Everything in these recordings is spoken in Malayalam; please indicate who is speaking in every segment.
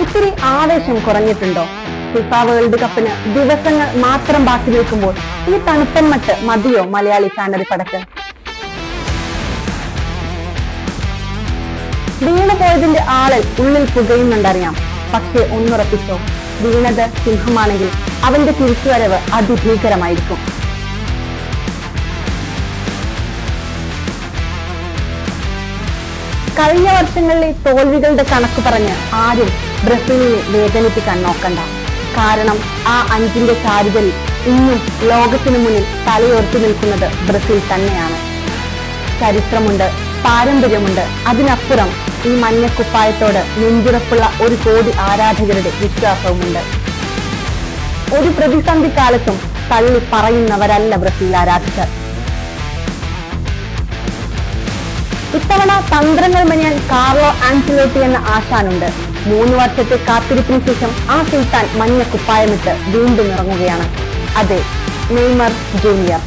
Speaker 1: ഇത്തിരി ആവേശം കുറഞ്ഞിട്ടുണ്ടോ? ഫിഫ വേൾഡ് കപ്പിന് ദിവസങ്ങൾ മാത്രം ബാക്കി നിൽക്കുമ്പോൾ ഈ തണുപ്പൻ മട്ട് മതിയോ മലയാളി ഫാനറി പടക്ക്? വീണു പോയതിന്റെ ആളൽ ഉള്ളിൽ പുകയുന്നുണ്ടറിയാം. പക്ഷെ ഒന്നുറപ്പിച്ചോ, വീണത് സിംഹമാണെങ്കിൽ അവന്റെ തിരിച്ചുവരവ് അതിഭീകരമായിരിക്കും. കഴിഞ്ഞ വർഷങ്ങളിലെ തോൽവികളുടെ കണക്ക് പറഞ്ഞ് ആരും ബ്രസീലിനെ വേദനിപ്പിക്കാൻ നോക്കണ്ട. കാരണം ആ 5ന്റെ ചാരുതയിൽ ഇന്നും ലോകത്തിനു മുന്നിൽ തലയോർത്തി നിൽക്കുന്നത് ബ്രസീൽ തന്നെയാണ്. ചരിത്രമുണ്ട്, പാരമ്പര്യമുണ്ട്. അതിനപ്പുറം ഈ മഞ്ഞക്കുപ്പായത്തോട് നെഞ്ചുറപ്പുള്ള 1 കോടി ആരാധകരുടെ വിശ്വാസവുമുണ്ട്. ഒരു പ്രതിസന്ധി കാലത്തും തള്ളി പറയുന്നവരല്ല ബ്രസീൽ ആരാധകർ. ഇത്തവണ തന്ത്രങ്ങൾ മെനയാൻ കാർലോ ആൻചെലോട്ടി എന്ന ആശാനുണ്ട്. 3 വർഷത്തെ കാത്തിരിപ്പിന് ശേഷം ആ സുൽത്താൻ മഞ്ഞ കുപ്പായമിട്ട് വീണ്ടും ഇറങ്ങുകയാണ്. അതെ, നെയ്മർ ജൂനിയർ.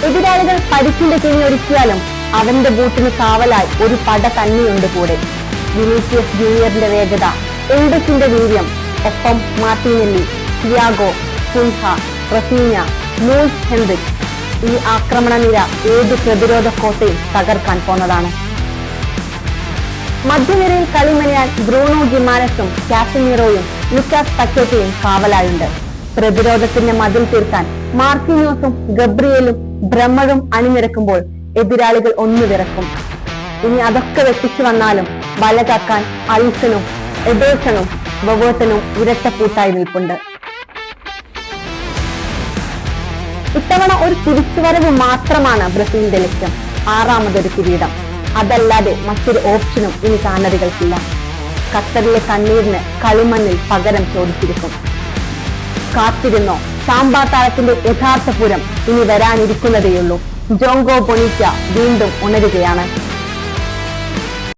Speaker 1: എതിരാളികൾ പരിക്കിന്റെ കീഴിലൊരുക്കിയാലും അവന്റെ ബൂട്ടിന് കാവലായി ഒരു പട തന്നെയുണ്ട് കൂടെ. വിനീഷ്യസ് ജൂനിയറിന്റെ വേഗത, എൽഡസിന്റെ വീര്യം, ഒപ്പം Martinelli, Thiago, Cunha, റഫീഞ്ഞ, Luis Henrique. ഈ ആക്രമണ നിര ഏത് പ്രതിരോധ കോട്ടയും തകർക്കാൻ പോന്നതാണ്. മധ്യനിരയിൽ കളിമനയാൻ ബ്രൂണോ ഗിമാനസും കാസമീറോയും ലുക്കാസ് പക്കേറ്റയും കാവലായുണ്ട്. പ്രതിരോധത്തിന്റെ മതിൽ തീർക്കാൻ മാർക്കിനിയോസും ഗബ്രിയേലും ബ്രഹ്മഴും അണിനിരക്കുമ്പോൾ എതിരാളികൾ ഒന്നു വിറക്കും. ഇനി അതൊക്കെ വെട്ടിച്ചു വന്നാലും വല കാക്കാൻ അൽസനും എഡേഴ്സണും ബൊബോട്ടനും ഇരട്ടപ്പൂട്ടായി നിൽപ്പുണ്ട്. ഇത്തവണ ഒരു തിരിച്ചുവരവ് മാത്രമാണ് ബ്രസീലിന്റെ ലക്ഷ്യം, 6ാമതൊരു കിരീടം. അതല്ലാതെ മറ്റൊരു ഓപ്ഷനും ഇനി കാനറികൾക്കില്ല. ഖത്തറിലെ കണ്ണീരിന് കളിമണ്ണിൽ പകരം ചോദിച്ചിരിക്കും. കാത്തിരുന്നോ, സാമ്പാ താരത്തിന്റെ യഥാർത്ഥ പൂരം ഇനി വരാനിരിക്കുന്നതേയുള്ളൂ. ജോങ്കോ ബൊണീറ്റ വീണ്ടും ഉണരുകയാണ്.